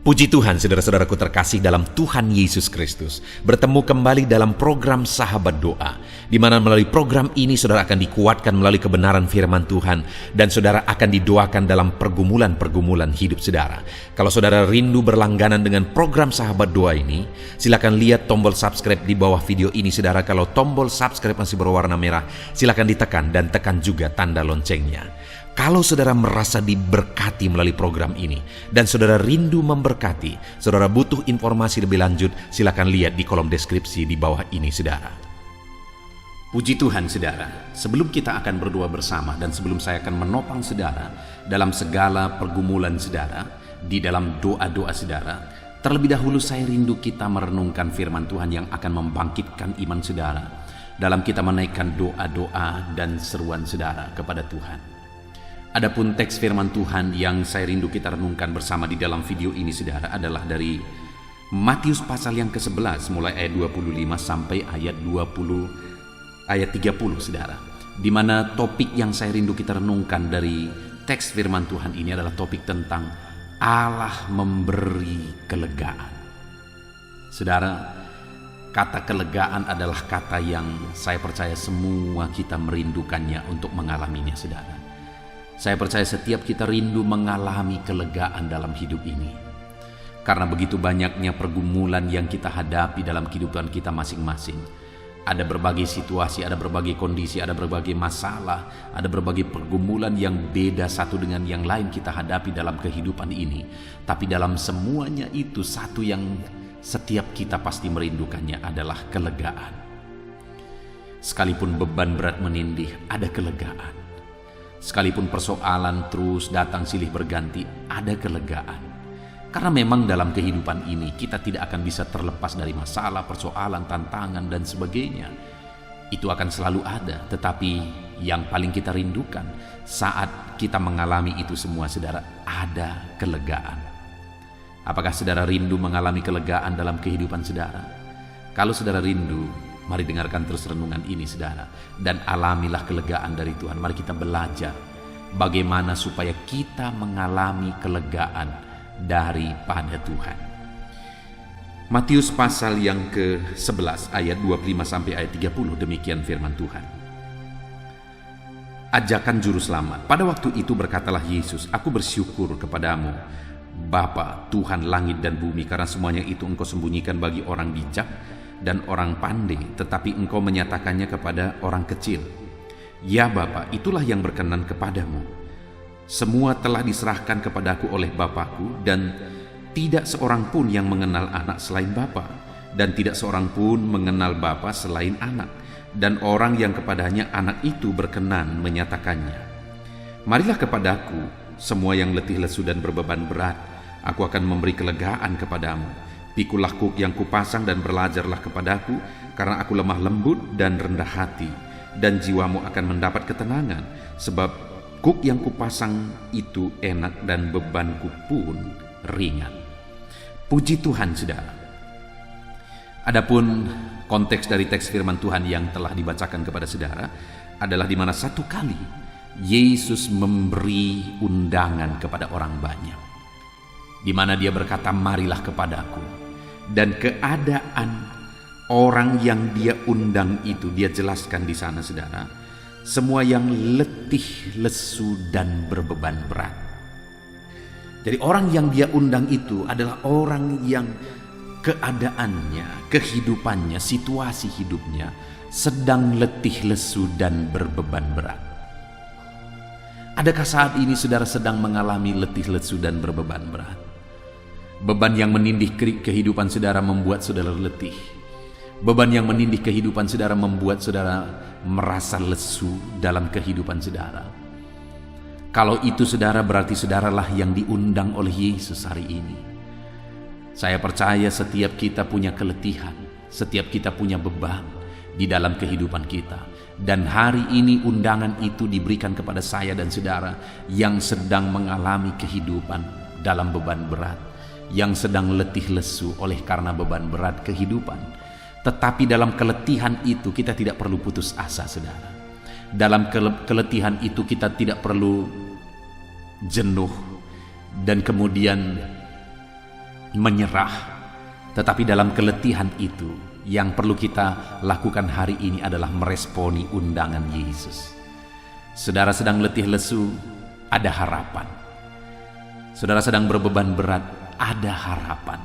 Puji Tuhan, saudara-saudaraku terkasih dalam Tuhan Yesus Kristus. Bertemu kembali dalam program Sahabat Doa, di mana melalui program ini saudara akan dikuatkan melalui kebenaran firman Tuhan, dan saudara akan didoakan dalam pergumulan-pergumulan hidup saudara. Kalau saudara rindu berlangganan dengan program Sahabat Doa ini, silakan lihat tombol subscribe di bawah video ini saudara. Kalau tombol subscribe masih berwarna merah, silakan ditekan dan tekan juga tanda loncengnya. Kalau saudara merasa diberkati melalui program ini dan saudara rindu memberkati, saudara butuh informasi lebih lanjut, silakan lihat di kolom deskripsi di bawah ini saudara. Puji Tuhan saudara, sebelum kita akan berdoa bersama dan sebelum saya akan menopang saudara dalam segala pergumulan saudara, di dalam doa-doa saudara, terlebih dahulu saya rindu kita merenungkan firman Tuhan yang akan membangkitkan iman saudara dalam kita menaikkan doa-doa dan seruan saudara kepada Tuhan. Adapun teks firman Tuhan yang saya rindu kita renungkan bersama di dalam video ini saudara adalah dari Matius pasal yang ke-11 mulai ayat 25 sampai ayat 30 saudara. Di mana topik yang saya rindu kita renungkan dari teks firman Tuhan ini adalah topik tentang Allah memberi kelegaan. Saudara, kata kelegaan adalah kata yang saya percaya semua kita merindukannya untuk mengalaminya saudara. Saya percaya setiap kita rindu mengalami kelegaan dalam hidup ini. Karena begitu banyaknya pergumulan yang kita hadapi dalam kehidupan kita masing-masing. Ada berbagai situasi, ada berbagai kondisi, ada berbagai masalah, ada berbagai pergumulan yang beda satu dengan yang lain kita hadapi dalam kehidupan ini. Tapi dalam semuanya itu satu yang setiap kita pasti merindukannya adalah kelegaan. Sekalipun beban berat menindih, ada kelegaan. Sekalipun persoalan terus datang silih berganti, ada kelegaan. Karena memang dalam kehidupan ini kita tidak akan bisa terlepas dari masalah, persoalan, tantangan, dan sebagainya. Itu akan selalu ada, tetapi yang paling kita rindukan saat kita mengalami itu semua, saudara, ada kelegaan. Apakah saudara rindu mengalami kelegaan dalam kehidupan saudara? Kalau saudara rindu, mari dengarkan terus renungan ini saudara, dan alamilah kelegaan dari Tuhan. Mari kita belajar bagaimana supaya kita mengalami kelegaan daripada Tuhan. Matius pasal yang ke-11 ayat 25 sampai ayat 30, demikian firman Tuhan. Ajakan juru selamat. Pada waktu itu berkatalah Yesus, "Aku bersyukur kepadamu, Bapa, Tuhan langit dan bumi, karena semuanya itu Engkau sembunyikan bagi orang bijak dan orang pandai, tetapi Engkau menyatakannya kepada orang kecil. Ya Bapa, itulah yang berkenan kepadamu. Semua telah diserahkan kepadaku oleh Bapakku, dan tidak seorang pun yang mengenal anak selain Bapa, dan tidak seorang pun mengenal Bapa selain anak, dan orang yang kepadanya anak itu berkenan menyatakannya. Marilah kepadaku, semua yang letih lesu dan berbeban berat, aku akan memberi kelegaan kepadamu. Pikulah kuk yang kupasang dan belajarlah kepadaku, karena aku lemah lembut dan rendah hati, dan jiwamu akan mendapat ketenangan, sebab kuk yang kupasang itu enak dan bebanku pun ringan." Puji Tuhan saudara. Adapun konteks dari teks firman Tuhan yang telah dibacakan kepada saudara adalah di mana satu kali Yesus memberi undangan kepada orang banyak, di mana dia berkata, "Marilah kepadaku." Dan keadaan orang yang dia undang itu dia jelaskan di sana saudara, semua yang letih, lesu dan berbeban berat. Jadi orang yang dia undang itu adalah orang yang keadaannya, kehidupannya, situasi hidupnya sedang letih, lesu dan berbeban berat. Adakah saat ini saudara sedang mengalami letih, lesu dan berbeban berat? Beban yang menindih kehidupan saudara membuat saudara letih. Beban yang menindih kehidupan saudara membuat saudara merasa lesu dalam kehidupan saudara. Kalau itu saudara, berarti saudaralah yang diundang oleh Yesus hari ini. Saya percaya setiap kita punya keletihan, setiap kita punya beban di dalam kehidupan kita. Dan hari ini undangan itu diberikan kepada saya dan saudara yang sedang mengalami kehidupan dalam beban berat, yang sedang letih lesu oleh karena beban berat kehidupan. Tetapi dalam keletihan itu kita tidak perlu putus asa saudara. Dalam keletihan itu kita tidak perlu jenuh dan kemudian menyerah. Tetapi dalam keletihan itu, yang perlu kita lakukan hari ini adalah meresponi undangan Yesus. Saudara sedang letih lesu, ada harapan. Saudara sedang berbeban berat, ada harapan.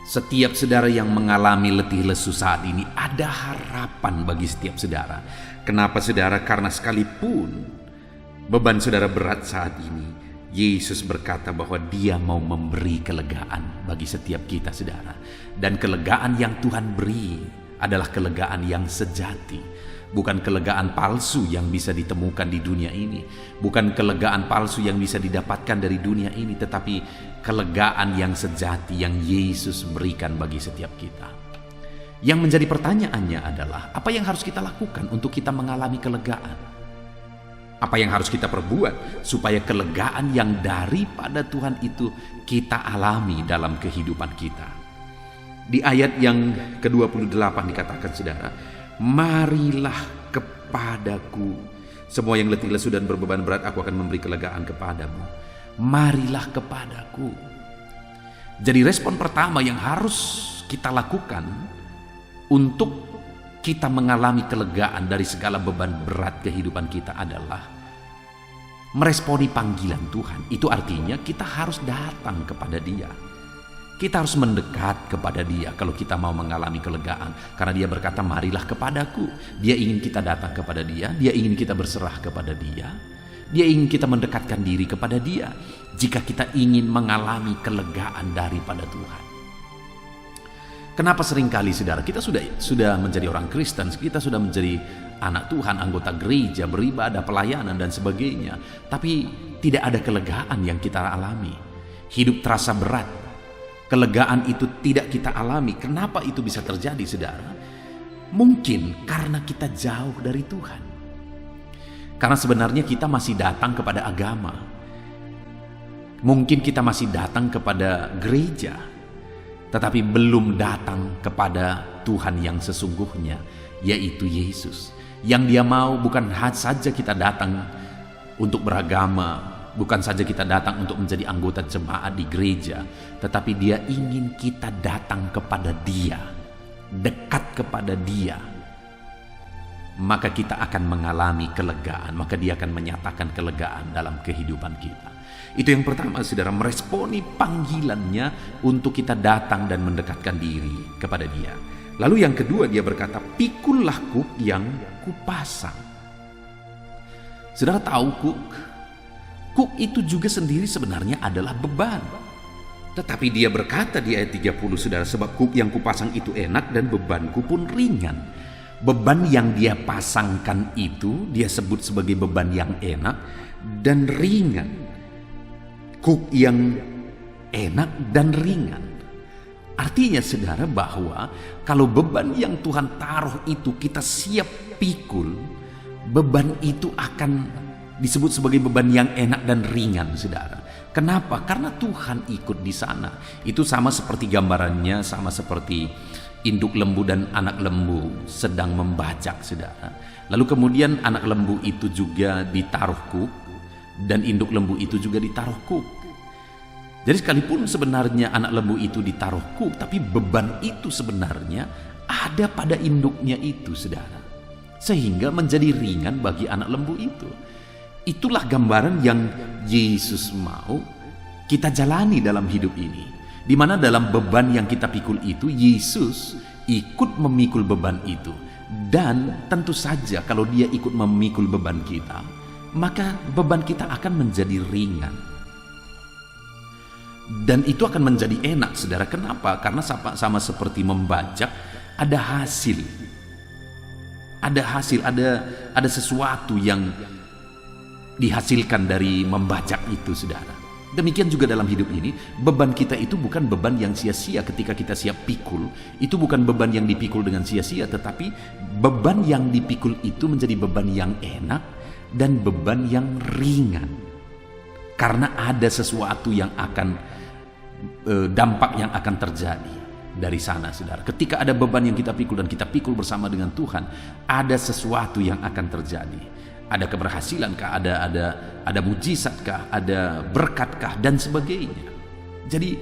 Setiap saudara yang mengalami letih lesu saat ini, ada harapan bagi setiap saudara. Kenapa saudara? Karena sekalipun beban saudara berat saat ini, Yesus berkata bahwa Dia mau memberi kelegaan bagi setiap kita saudara. Dan kelegaan yang Tuhan beri adalah kelegaan yang sejati. Bukan kelegaan palsu yang bisa ditemukan di dunia ini. Bukan kelegaan palsu yang bisa didapatkan dari dunia ini. Tetapi kelegaan yang sejati yang Yesus berikan bagi setiap kita. Yang menjadi pertanyaannya adalah, apa yang harus kita lakukan untuk kita mengalami kelegaan? Apa yang harus kita perbuat supaya kelegaan yang daripada Tuhan itu kita alami dalam kehidupan kita? Di ayat yang ke-28 dikatakan saudara, marilah kepadaku semua yang letih lesu dan berbeban berat, aku akan memberi kelegaan kepadamu. Marilah kepadaku. Jadi respon pertama yang harus kita lakukan untuk kita mengalami kelegaan dari segala beban berat kehidupan kita adalah meresponi panggilan Tuhan. Itu artinya kita harus datang kepada Dia. Kita harus mendekat kepada Dia kalau kita mau mengalami kelegaan. Karena Dia berkata, marilah kepadaku. Dia ingin kita datang kepada Dia. Dia ingin kita berserah kepada Dia. Dia ingin kita mendekatkan diri kepada Dia. Jika kita ingin mengalami kelegaan daripada Tuhan. Kenapa seringkali saudara, kita sudah menjadi orang Kristen, kita sudah menjadi anak Tuhan, anggota gereja, beribadah, pelayanan dan sebagainya. Tapi tidak ada kelegaan yang kita alami. Hidup terasa berat. Kelegaan itu tidak kita alami. Kenapa itu bisa terjadi saudara? Mungkin karena kita jauh dari Tuhan. Karena sebenarnya kita masih datang kepada agama. Mungkin kita masih datang kepada gereja, tetapi belum datang kepada Tuhan yang sesungguhnya, yaitu Yesus. Yang Dia mau bukan saja kita datang untuk beragama, bukan saja kita datang untuk menjadi anggota jemaat di gereja, tetapi Dia ingin kita datang kepada Dia, dekat kepada Dia. Maka kita akan mengalami kelegaan, maka Dia akan menyatakan kelegaan dalam kehidupan kita. Itu yang pertama saudara, meresponi panggilannya untuk kita datang dan mendekatkan diri kepada Dia. Lalu yang kedua Dia berkata, pikullah kuk yang kupasang. Saudara tahu kuk itu juga sendiri sebenarnya adalah beban. Tetapi Dia berkata di ayat 30 saudara, sebab kuk yang kupasang itu enak dan bebanku pun ringan. Beban yang Dia pasangkan itu Dia sebut sebagai beban yang enak dan ringan. Kuk yang enak dan ringan. Artinya saudara bahwa kalau beban yang Tuhan taruh itu kita siap pikul, beban itu akan disebut sebagai beban yang enak dan ringan saudara. Kenapa? Karena Tuhan ikut di sana. Itu sama seperti gambarannya, sama seperti induk lembu dan anak lembu sedang membajak saudara. Lalu kemudian anak lembu itu juga ditaruh kuk dan induk lembu itu juga ditaruh kuk. Jadi sekalipun sebenarnya anak lembu itu ditaruh kuk, tapi beban itu sebenarnya ada pada induknya itu saudara. Sehingga menjadi ringan bagi anak lembu itu. Itulah gambaran yang Yesus mau kita jalani dalam hidup ini. Di mana dalam beban yang kita pikul itu, Yesus ikut memikul beban itu. Dan tentu saja kalau Dia ikut memikul beban kita, maka beban kita akan menjadi ringan. Dan itu akan menjadi enak saudara. Kenapa? Karena sama seperti membajak, ada hasil. Ada sesuatu yang dihasilkan dari membajak itu saudara. Demikian juga dalam hidup ini, beban kita itu bukan beban yang sia-sia ketika kita siap pikul. Itu bukan beban yang dipikul dengan sia-sia, tetapi beban yang dipikul itu menjadi beban yang enak dan beban yang ringan. Karena ada sesuatu yang akan, dampak yang akan terjadi dari sana saudara. Ketika ada beban yang kita pikul dan kita pikul bersama dengan Tuhan, ada sesuatu yang akan terjadi. Ada keberhasilankah, ada mujizat kah, ada berkat kah dan sebagainya. Jadi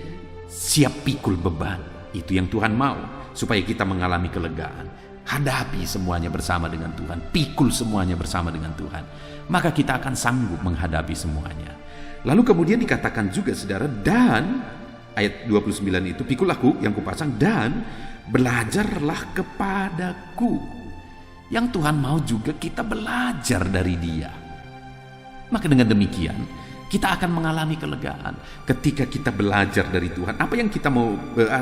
siap pikul beban. Itu yang Tuhan mau, supaya kita mengalami kelegaan. Hadapi semuanya bersama dengan Tuhan, pikul semuanya bersama dengan Tuhan, maka kita akan sanggup menghadapi semuanya. Lalu kemudian dikatakan juga saudara, dan ayat 29 itu, pikul aku yang kupasang dan belajarlah kepadaku. Yang Tuhan mau juga kita belajar dari Dia. Maka dengan demikian kita akan mengalami kelegaan ketika kita belajar dari Tuhan. Apa yang kita mau,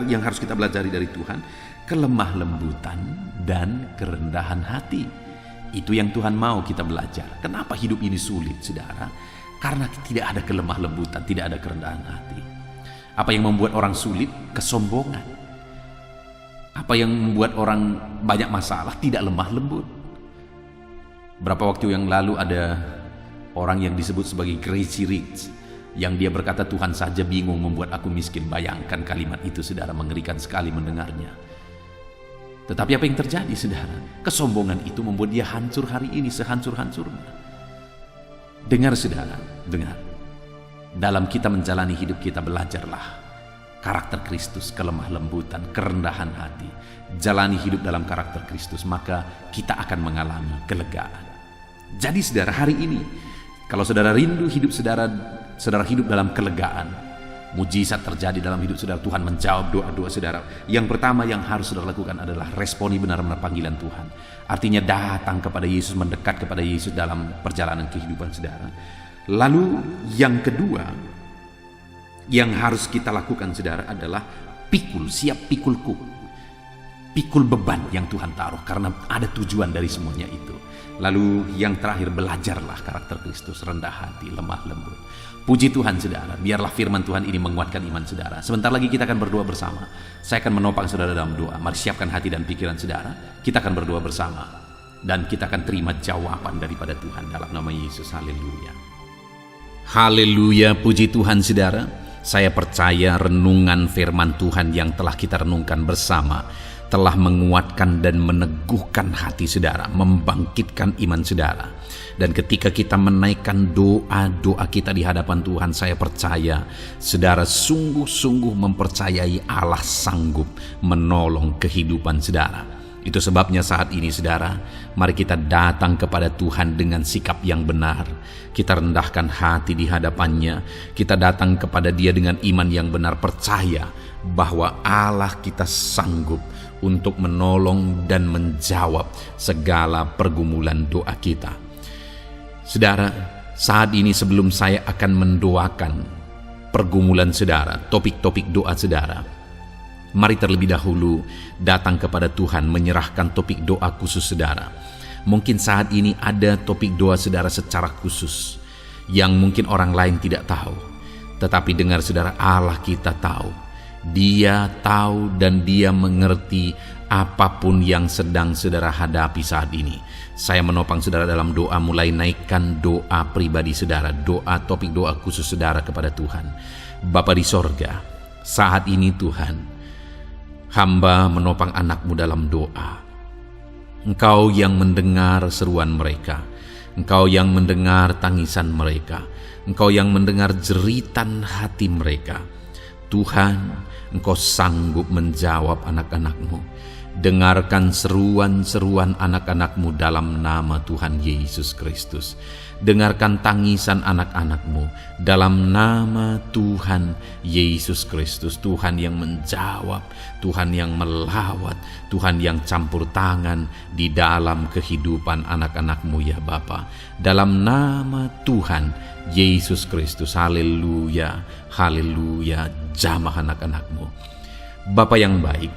yang harus kita pelajari dari Tuhan? Kelemah lembutan dan kerendahan hati. Itu yang Tuhan mau kita belajar. Kenapa hidup ini sulit, saudara? Karena tidak ada kelemah lembutan, tidak ada kerendahan hati. Apa yang membuat orang sulit? Kesombongan. Apa yang membuat orang banyak masalah? Tidak lemah lembut. Berapa waktu yang lalu ada orang yang disebut sebagai crazy rich, yang dia berkata, Tuhan saja bingung membuat aku miskin. Bayangkan kalimat itu, saudara, mengerikan sekali mendengarnya. Tetapi apa yang terjadi, saudara? Kesombongan itu membuat dia hancur hari ini sehancur-hancurnya. Dengar, saudara, dengar. Dalam kita menjalani hidup kita, belajarlah karakter Kristus, kelemah lembutan, kerendahan hati. Jalani hidup dalam karakter Kristus, maka kita akan mengalami kelegaan. Jadi saudara, hari ini kalau saudara rindu hidup saudara hidup dalam kelegaan, mujizat terjadi dalam hidup saudara, Tuhan menjawab doa-doa saudara. Yang pertama yang harus saudara lakukan adalah responi benar-benar panggilan Tuhan. Artinya datang kepada Yesus, mendekat kepada Yesus dalam perjalanan kehidupan saudara. Lalu yang kedua yang harus kita lakukan saudara adalah pikul, siap pikulku. Pikul beban yang Tuhan taruh, karena ada tujuan dari semuanya itu. Lalu yang terakhir, belajarlah karakter Kristus, rendah hati, lemah lembut. Puji Tuhan saudara, biarlah firman Tuhan ini menguatkan iman saudara. Sebentar lagi kita akan berdoa bersama. Saya akan menopang saudara dalam doa. Mari siapkan hati dan pikiran saudara. Kita akan berdoa bersama, dan kita akan terima jawaban daripada Tuhan dalam nama Yesus. Haleluya. Haleluya, puji Tuhan saudara. Saya percaya renungan firman Tuhan yang telah kita renungkan bersama telah menguatkan dan meneguhkan hati saudara, membangkitkan iman saudara. Dan ketika kita menaikkan doa-doa kita di hadapan Tuhan, saya percaya saudara sungguh-sungguh mempercayai Allah sanggup menolong kehidupan saudara. Itu sebabnya saat ini saudara, mari kita datang kepada Tuhan dengan sikap yang benar. Kita rendahkan hati di hadapannya. Kita datang kepada Dia dengan iman yang benar, percaya bahwa Allah kita sanggup untuk menolong dan menjawab segala pergumulan doa kita. Saudara, saat ini sebelum saya akan mendoakan pergumulan saudara, topik-topik doa saudara, mari terlebih dahulu datang kepada Tuhan menyerahkan topik doa khusus saudara. Mungkin saat ini ada topik doa saudara secara khusus yang mungkin orang lain tidak tahu. Tetapi dengar saudara, Allah kita tahu. Dia tahu dan Dia mengerti apapun yang sedang saudara hadapi saat ini. Saya menopang saudara dalam doa, mulai naikkan doa pribadi saudara, doa topik doa khusus saudara kepada Tuhan. Bapa di sorga, saat ini Tuhan, hamba menopang anak-Mu dalam doa. Engkau yang mendengar seruan mereka, Engkau yang mendengar tangisan mereka, Engkau yang mendengar jeritan hati mereka. Tuhan, Engkau sanggup menjawab anak-anak-Mu. Dengarkan seruan-seruan anak-anak-Mu dalam nama Tuhan Yesus Kristus. Dengarkan tangisan anak-anak-Mu dalam nama Tuhan Yesus Kristus. Tuhan yang menjawab, Tuhan yang melawat, Tuhan yang campur tangan di dalam kehidupan anak-anak-Mu ya Bapa. Dalam nama Tuhan Yesus Kristus. Haleluya, haleluya. Jamah anak-anak-Mu. Bapa yang baik,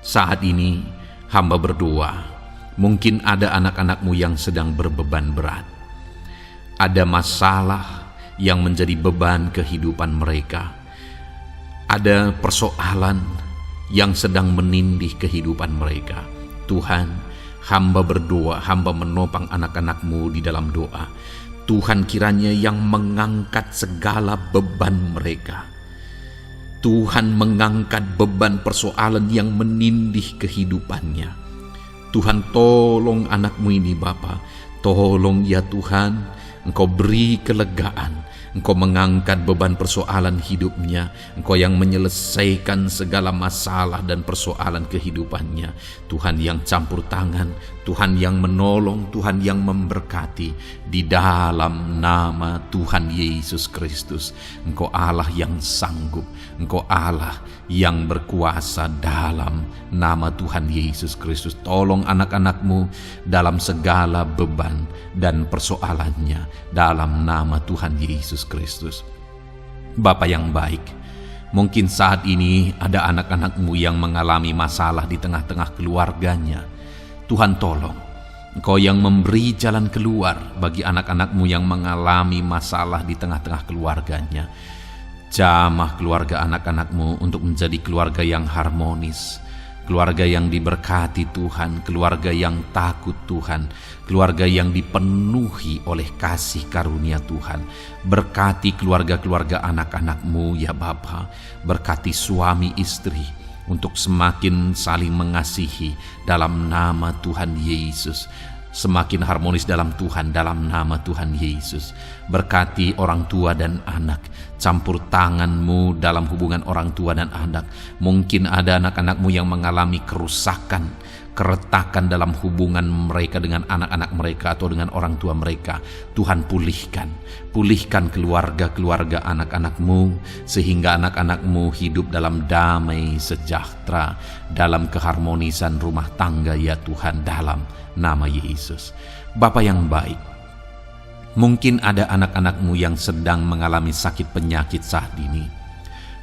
saat ini hamba berdoa, mungkin ada anak-anak-Mu yang sedang berbeban berat. Ada masalah yang menjadi beban kehidupan mereka. Ada persoalan yang sedang menindih kehidupan mereka. Tuhan, hamba berdoa, hamba menopang anak-anak-Mu di dalam doa. Tuhan kiranya yang mengangkat segala beban mereka. Tuhan mengangkat beban persoalan yang menindih kehidupannya. Tuhan tolong anak-Mu ini Bapa. Tolong ya Tuhan, Engkau beri kelegaan. Engkau mengangkat beban persoalan hidupnya. Engkau yang menyelesaikan segala masalah dan persoalan kehidupannya. Tuhan yang campur tangan, Tuhan yang menolong, Tuhan yang memberkati. Di dalam nama Tuhan Yesus Kristus, Engkau Allah yang sanggup, Engkau Allah yang berkuasa. Dalam nama Tuhan Yesus Kristus, tolong anak-anak-Mu dalam segala beban dan persoalannya, dalam nama Tuhan Yesus Kristus. Bapa yang baik, mungkin saat ini ada anak-anak-Mu yang mengalami masalah di tengah-tengah keluarganya. Tuhan tolong, Engkau yang memberi jalan keluar bagi anak-anak-Mu yang mengalami masalah di tengah-tengah keluarganya. Jamah keluarga anak-anak-Mu untuk menjadi keluarga yang harmonis, keluarga yang diberkati Tuhan, keluarga yang takut Tuhan, keluarga yang dipenuhi oleh kasih karunia Tuhan. Berkati keluarga-keluarga anak-anak-Mu ya Bapa, berkati suami istri untuk semakin saling mengasihi dalam nama Tuhan Yesus, semakin harmonis dalam Tuhan, dalam nama Tuhan Yesus. Berkati orang tua dan anak, campur tangan-Mu dalam hubungan orang tua dan anak. Mungkin ada anak-anak-Mu yang mengalami kerusakan, keretakan dalam hubungan mereka dengan anak-anak mereka atau dengan orang tua mereka. Tuhan pulihkan keluarga-keluarga anak-anak-Mu, sehingga anak-anak-Mu hidup dalam damai sejahtera, dalam keharmonisan rumah tangga ya Tuhan, dalam nama Yesus. Bapa yang baik, mungkin ada anak-anak-Mu yang sedang mengalami sakit penyakit saat ini.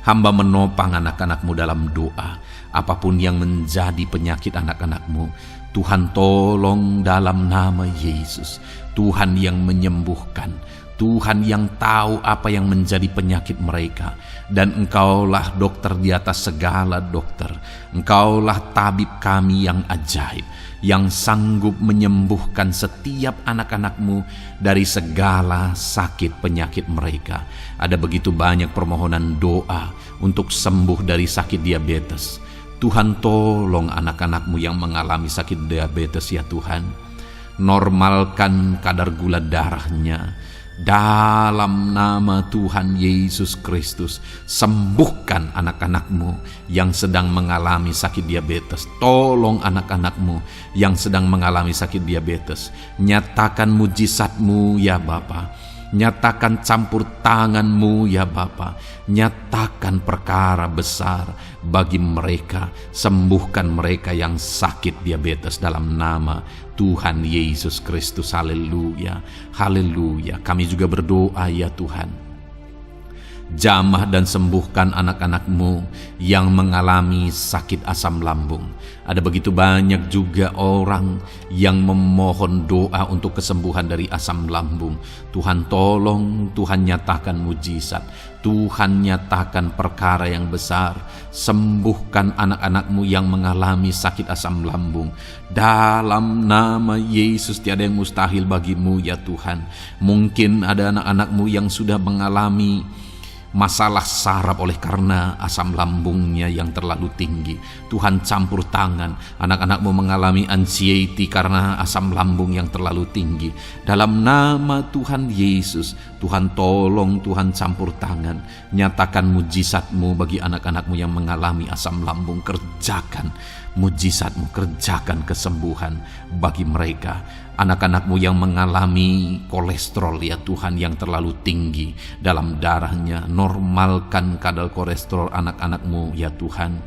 Hamba menopang anak-anak-Mu dalam doa. Apapun yang menjadi penyakit anak-anak-Mu, Tuhan tolong dalam nama Yesus. Tuhan yang menyembuhkan, Tuhan yang tahu apa yang menjadi penyakit mereka. Dan Engkaulah dokter di atas segala dokter. Engkaulah tabib kami yang ajaib, yang sanggup menyembuhkan setiap anak-anak-Mu dari segala sakit penyakit mereka. Ada begitu banyak permohonan doa untuk sembuh dari sakit diabetes. Tuhan tolong anak-anak-Mu yang mengalami sakit diabetes ya Tuhan. Normalkan kadar gula darahnya. Dalam nama Tuhan Yesus Kristus, sembuhkan anak-anak-Mu yang sedang mengalami sakit diabetes. Tolong anak-anak-Mu yang sedang mengalami sakit diabetes. Nyatakan mujizat-Mu ya Bapa. Nyatakan campur tangan-Mu ya Bapa. Nyatakan perkara besar bagi mereka. Sembuhkan mereka yang sakit diabetes dalam nama Tuhan Yesus Kristus. Haleluya, haleluya. Kami juga berdoa ya Tuhan, jamah dan sembuhkan anak-anak-Mu yang mengalami sakit asam lambung. Ada begitu banyak juga orang yang memohon doa untuk kesembuhan dari asam lambung. Tuhan tolong, Tuhan nyatakan mujizat, Tuhan nyatakan perkara yang besar. Sembuhkan anak-anak-Mu yang mengalami sakit asam lambung. Dalam nama Yesus, tiada yang mustahil bagi-Mu ya Tuhan. Mungkin ada anak-anak-Mu yang sudah mengalami masalah saraf oleh karena asam lambungnya yang terlalu tinggi. Tuhan campur tangan. Anak-anak-Mu mengalami anxiety karena asam lambung yang terlalu tinggi. Dalam nama Tuhan Yesus, Tuhan tolong, Tuhan campur tangan. Nyatakan mujizat-Mu bagi anak-anak-Mu yang mengalami asam lambung. Kerjakan mujizat-Mu, kerjakan kesembuhan bagi mereka. Anak-anak-Mu yang mengalami kolesterol ya Tuhan yang terlalu tinggi dalam darahnya, normalkan kadar kolesterol anak-anak-Mu ya Tuhan.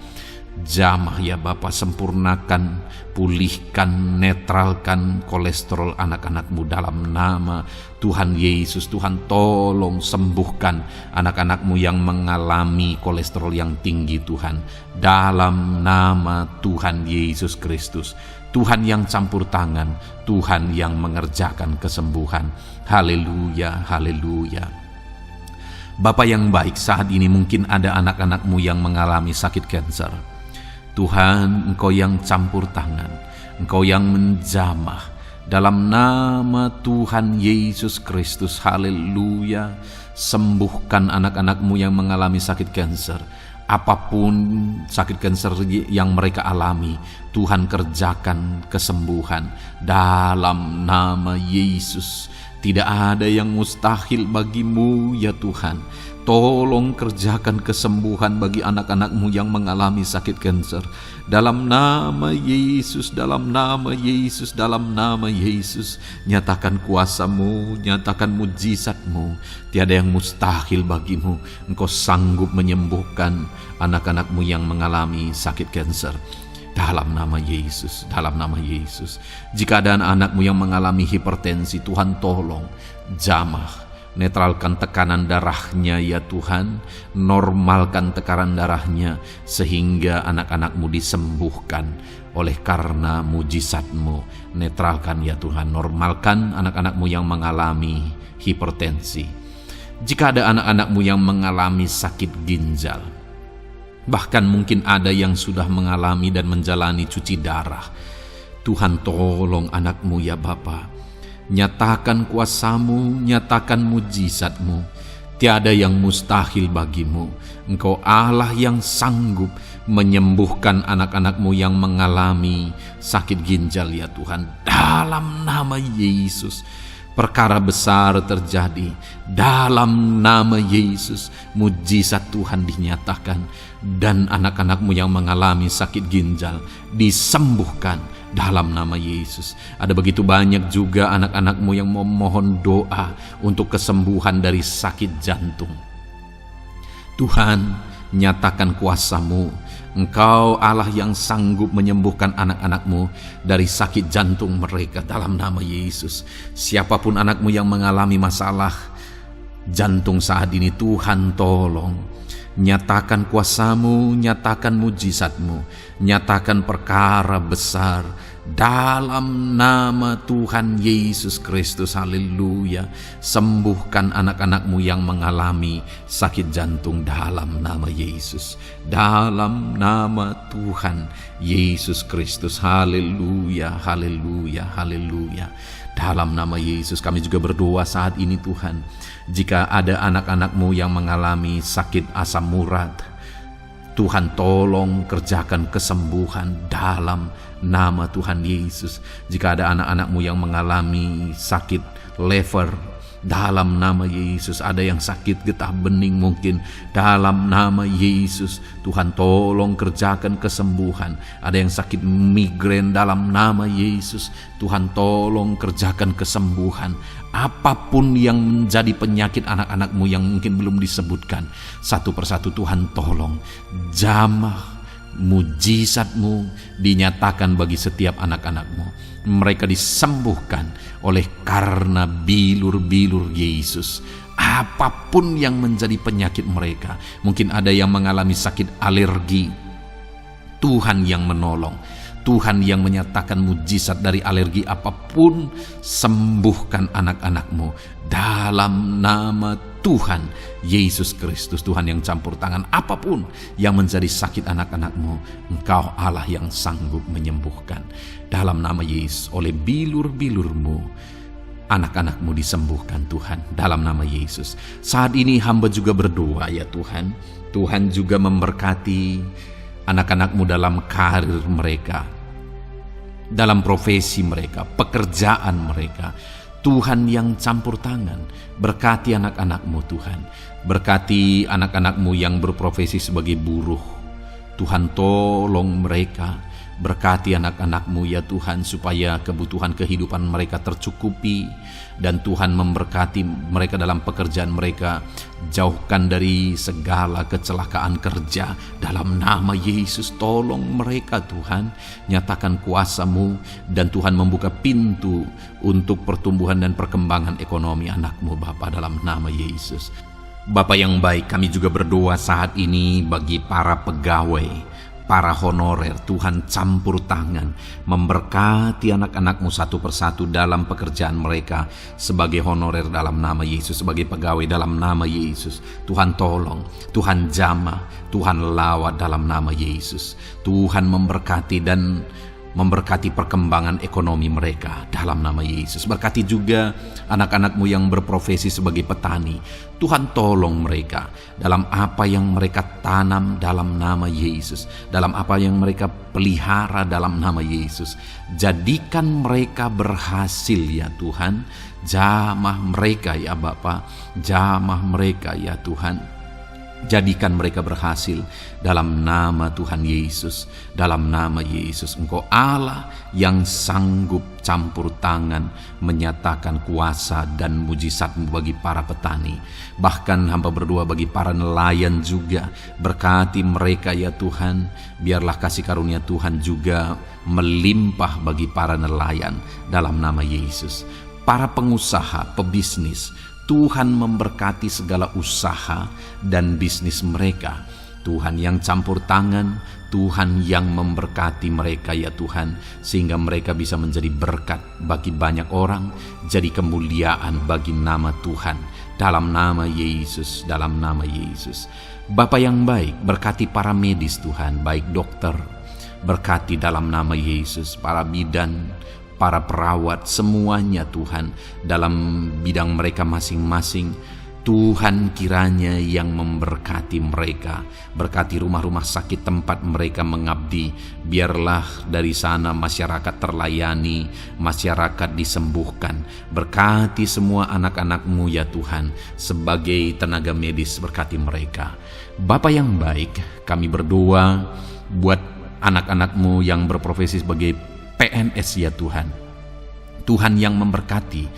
Jamah ya Bapa, sempurnakan, pulihkan, netralkan kolesterol anak-anak-Mu dalam nama Tuhan Yesus. Tuhan tolong sembuhkan anak-anak-Mu yang mengalami kolesterol yang tinggi Tuhan, dalam nama Tuhan Yesus Kristus. Tuhan yang campur tangan, Tuhan yang mengerjakan kesembuhan. Haleluya, haleluya. Bapa yang baik, saat ini mungkin ada anak-anak-Mu yang mengalami sakit kanker. Tuhan, Engkau yang campur tangan, Engkau yang menjamah. Dalam nama Tuhan Yesus Kristus, haleluya. Sembuhkan anak-anak-Mu yang mengalami sakit kanker. Apapun sakit kanker yang mereka alami, Tuhan kerjakan kesembuhan dalam nama Yesus. Tidak ada yang mustahil bagimu ya Tuhan. Tolong kerjakan kesembuhan bagi anak-anak-Mu yang mengalami sakit kanker. Dalam nama Yesus, dalam nama Yesus, dalam nama Yesus. Nyatakan kuasa-Mu, nyatakan mujizat-Mu. Tiada yang mustahil bagimu. Engkau sanggup menyembuhkan anak-anak-Mu yang mengalami sakit kanker. Dalam nama Yesus, dalam nama Yesus. Jika ada anak-anak-Mu yang mengalami hipertensi, Tuhan tolong jamah. Netralkan tekanan darahnya ya Tuhan, normalkan tekanan darahnya sehingga anak-anak-Mu disembuhkan oleh karena mujizat-Mu. Netralkan ya Tuhan, normalkan anak-anak-Mu yang mengalami hipertensi. Jika ada anak-anak-Mu yang mengalami sakit ginjal, bahkan mungkin ada yang sudah mengalami dan menjalani cuci darah, Tuhan tolong anak-Mu ya Bapa. Nyatakan kuasa-Mu, nyatakan mujizat-Mu. Tiada yang mustahil bagimu. Engkau Allah yang sanggup menyembuhkan anak-anak-Mu yang mengalami sakit ginjal ya Tuhan. Dalam nama Yesus, perkara besar terjadi. Dalam nama Yesus, mujizat Tuhan dinyatakan. Dan anak-anak-Mu yang mengalami sakit ginjal disembuhkan dalam nama Yesus. Ada begitu banyak juga anak-anak-Mu yang memohon doa untuk kesembuhan dari sakit jantung. Tuhan, nyatakan kuasa-Mu. Engkau Allah yang sanggup menyembuhkan anak-anak-Mu dari sakit jantung mereka dalam nama Yesus. Siapapun anak-Mu yang mengalami masalah jantung saat ini, Tuhan tolong. Nyatakan kuasa-Mu, nyatakan mujizat-Mu, nyatakan perkara besar dalam nama Tuhan Yesus Kristus. Haleluya. Sembuhkan anak-anak-Mu yang mengalami sakit jantung dalam nama Yesus, dalam nama Tuhan Yesus Kristus. Haleluya, haleluya, haleluya. Dalam nama Yesus kami juga berdoa saat ini Tuhan. Jika ada anak-anak-Mu yang mengalami sakit asam urat, Tuhan tolong kerjakan kesembuhan dalam nama Tuhan Yesus. Jika ada anak-anak-Mu yang mengalami sakit liver, dalam nama Yesus. Ada yang sakit getah bening mungkin, dalam nama Yesus Tuhan tolong kerjakan kesembuhan. Ada yang sakit migrain, dalam nama Yesus Tuhan tolong kerjakan kesembuhan. Apapun yang menjadi penyakit anak-anak-Mu yang mungkin belum disebutkan, satu persatu Tuhan tolong jamah mujizat-Mu dinyatakan bagi setiap anak-anak-Mu. Mereka disembuhkan oleh karena bilur-bilur Yesus. Apapun yang menjadi penyakit mereka, mungkin ada yang mengalami sakit alergi, Tuhan yang menolong, Tuhan yang menyatakan mujizat dari alergi apapun. Sembuhkan anak-anak-Mu dalam nama Tuhan Yesus Kristus. Tuhan yang campur tangan apapun yang menjadi sakit anak-anak-Mu, Engkau Allah yang sanggup menyembuhkan. Dalam nama Yesus, oleh bilur-bilur-Mu anak-anak-Mu disembuhkan Tuhan, dalam nama Yesus. Saat ini hamba juga berdoa ya Tuhan, Tuhan juga memberkati anak-anak-Mu dalam karir mereka, dalam profesi mereka, pekerjaan mereka. Tuhan yang campur tangan, berkati anak-anak-Mu Tuhan. Berkati anak-anak-Mu yang berprofesi sebagai buruh, Tuhan tolong mereka. Berkati anak-anak-Mu ya Tuhan, supaya kebutuhan kehidupan mereka tercukupi. Dan Tuhan memberkati mereka dalam pekerjaan mereka. Jauhkan dari segala kecelakaan kerja dalam nama Yesus. Tolong mereka Tuhan, nyatakan kuasa-Mu. Dan Tuhan membuka pintu untuk pertumbuhan dan perkembangan ekonomi anak-Mu Bapa, dalam nama Yesus. Bapa yang baik, kami juga berdoa saat ini bagi para pegawai, para honorer. Tuhan campur tangan, memberkati anak-anak-Mu satu persatu dalam pekerjaan mereka sebagai honorer dalam nama Yesus, sebagai pegawai dalam nama Yesus. Tuhan tolong, Tuhan jamah, Tuhan lawat dalam nama Yesus. Tuhan memberkati dan memberkati perkembangan ekonomi mereka dalam nama Yesus. Berkati juga anak-anak-Mu yang berprofesi sebagai petani. Tuhan, tolong mereka dalam apa yang mereka tanam dalam nama Yesus, dalam apa yang mereka pelihara dalam nama Yesus. Jadikan mereka berhasil ya Tuhan. Jamah mereka ya Bapa, jamah mereka ya Tuhan. Jadikan mereka berhasil dalam nama Tuhan Yesus. Dalam nama Yesus, Engkau Allah yang sanggup campur tangan menyatakan kuasa dan mujizat-Mu bagi para petani. Bahkan hamba berdoa bagi para nelayan juga. Berkati mereka ya Tuhan. Biarlah kasih karunia Tuhan juga melimpah bagi para nelayan dalam nama Yesus. Para pengusaha, pebisnis, Tuhan memberkati segala usaha dan bisnis mereka. Tuhan yang campur tangan, Tuhan yang memberkati mereka ya Tuhan, sehingga mereka bisa menjadi berkat bagi banyak orang, jadi kemuliaan bagi nama Tuhan. Dalam nama Yesus, dalam nama Yesus. Bapa yang baik, berkati para medis Tuhan, baik dokter, berkati dalam nama Yesus, para bidan, para perawat, semuanya Tuhan, dalam bidang mereka masing-masing. Tuhan kiranya yang memberkati mereka. Berkati rumah-rumah sakit tempat mereka mengabdi. Biarlah dari sana masyarakat terlayani, masyarakat disembuhkan. Berkati semua anak-anak-Mu ya Tuhan. Sebagai tenaga medis, berkati mereka. Bapa yang baik, kami berdoa buat anak-anak-Mu yang berprofesi sebagai PNS ya Tuhan. Tuhan yang memberkati,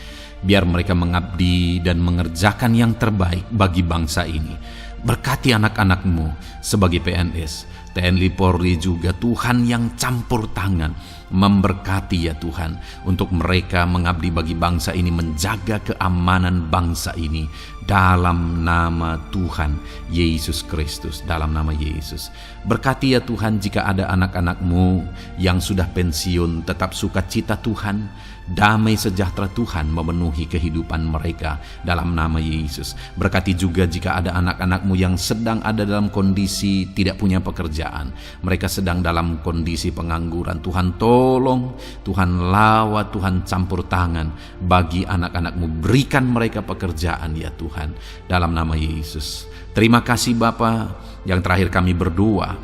biar mereka mengabdi dan mengerjakan yang terbaik bagi bangsa ini. Berkati anak-anak-Mu sebagai PNS, TNI Polri juga, Tuhan yang campur tangan memberkati ya Tuhan, untuk mereka mengabdi bagi bangsa ini, menjaga keamanan bangsa ini dalam nama Tuhan Yesus Kristus, dalam nama Yesus. Berkati ya Tuhan, jika ada anak-anak-Mu yang sudah pensiun, tetap sukacita Tuhan, damai sejahtera Tuhan memenuhi kehidupan mereka dalam nama Yesus. Berkati juga jika ada anak-anak-Mu yang sedang ada dalam kondisi tidak punya pekerjaan, mereka sedang dalam kondisi pengangguran. Tuhan tolong, Tuhan lawat, Tuhan campur tangan bagi anak-anak-Mu, berikan mereka pekerjaan ya Tuhan, dalam nama Yesus. Terima kasih Bapa. Yang terakhir kami berdoa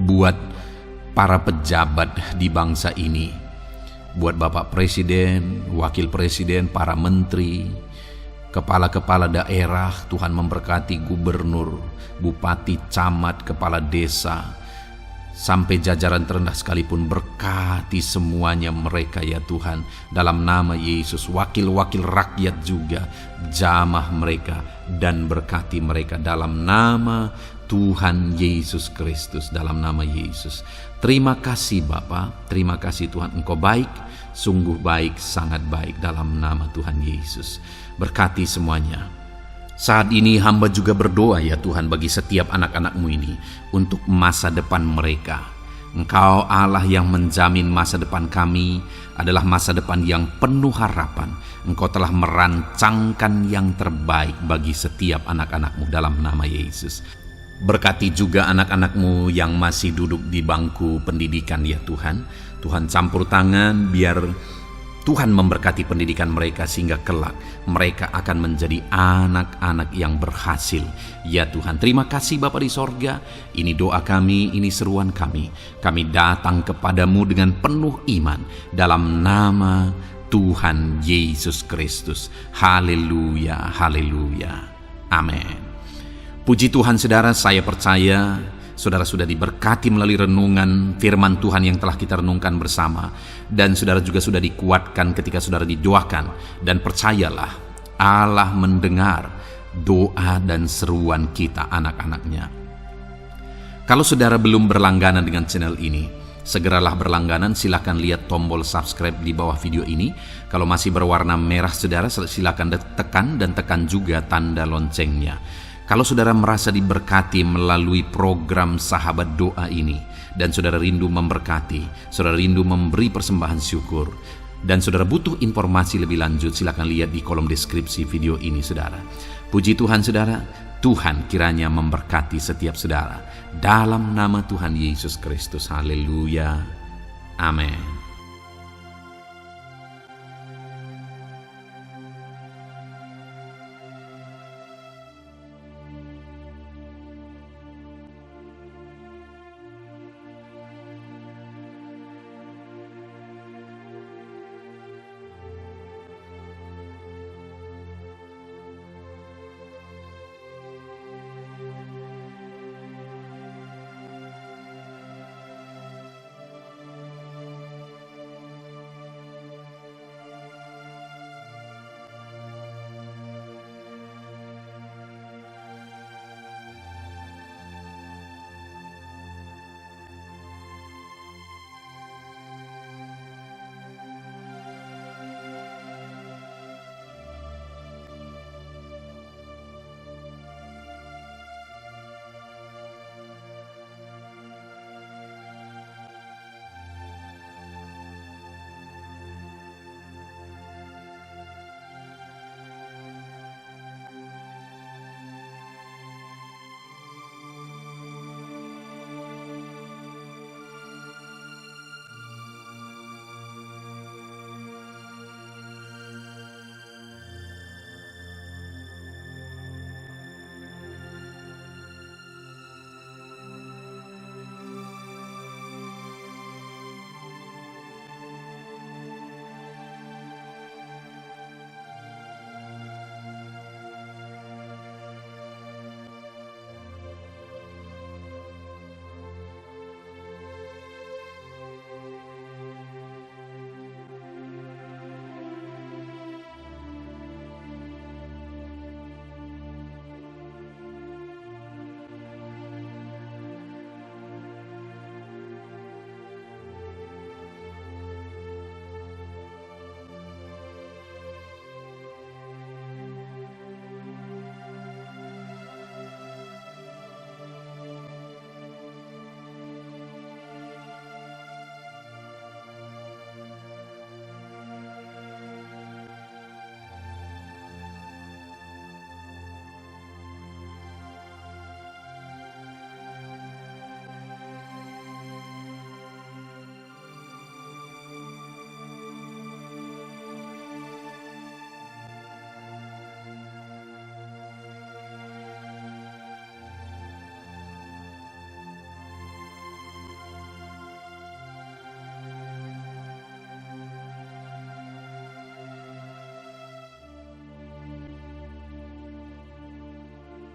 buat para pejabat di bangsa ini, buat Bapak Presiden, Wakil Presiden, para menteri, kepala-kepala daerah. Tuhan memberkati gubernur, bupati, camat, kepala desa, sampai jajaran terendah sekalipun. Berkati semuanya mereka ya Tuhan, dalam nama Yesus. Wakil-wakil rakyat juga, jamah mereka dan berkati mereka dalam nama Tuhan Yesus Kristus, dalam nama Yesus. Terima kasih Bapa, terima kasih Tuhan, Engkau baik, sungguh baik, sangat baik, dalam nama Tuhan Yesus. Berkati semuanya. Saat ini hamba juga berdoa ya Tuhan bagi setiap anak-anak-Mu ini untuk masa depan mereka. Engkau Allah yang menjamin masa depan kami adalah masa depan yang penuh harapan. Engkau telah merancangkan yang terbaik bagi setiap anak-anak-Mu dalam nama Yesus. Berkati juga anak-anak-Mu yang masih duduk di bangku pendidikan ya Tuhan. Tuhan campur tangan, biar Tuhan memberkati pendidikan mereka sehingga kelak mereka akan menjadi anak-anak yang berhasil. Ya Tuhan, terima kasih Bapa di sorga. Ini doa kami, ini seruan kami. Kami datang kepadamu dengan penuh iman dalam nama Tuhan Yesus Kristus. Haleluya, haleluya. Amin. Puji Tuhan saudara, saya percaya saudara sudah diberkati melalui renungan firman Tuhan yang telah kita renungkan bersama. Dan saudara juga sudah dikuatkan ketika saudara didoakan. Dan percayalah, Allah mendengar doa dan seruan kita anak-anaknya. Kalau saudara belum berlangganan dengan channel ini, segeralah berlangganan. Silakan lihat tombol subscribe di bawah video ini. Kalau masih berwarna merah saudara, silakan tekan dan tekan juga tanda loncengnya. Kalau saudara merasa diberkati melalui program Sahabat Doa ini, dan saudara rindu memberkati, saudara rindu memberi persembahan syukur, dan saudara butuh informasi lebih lanjut, silakan lihat di kolom deskripsi video ini saudara. Puji Tuhan saudara, Tuhan kiranya memberkati setiap saudara. Dalam nama Tuhan Yesus Kristus, haleluya. Amin.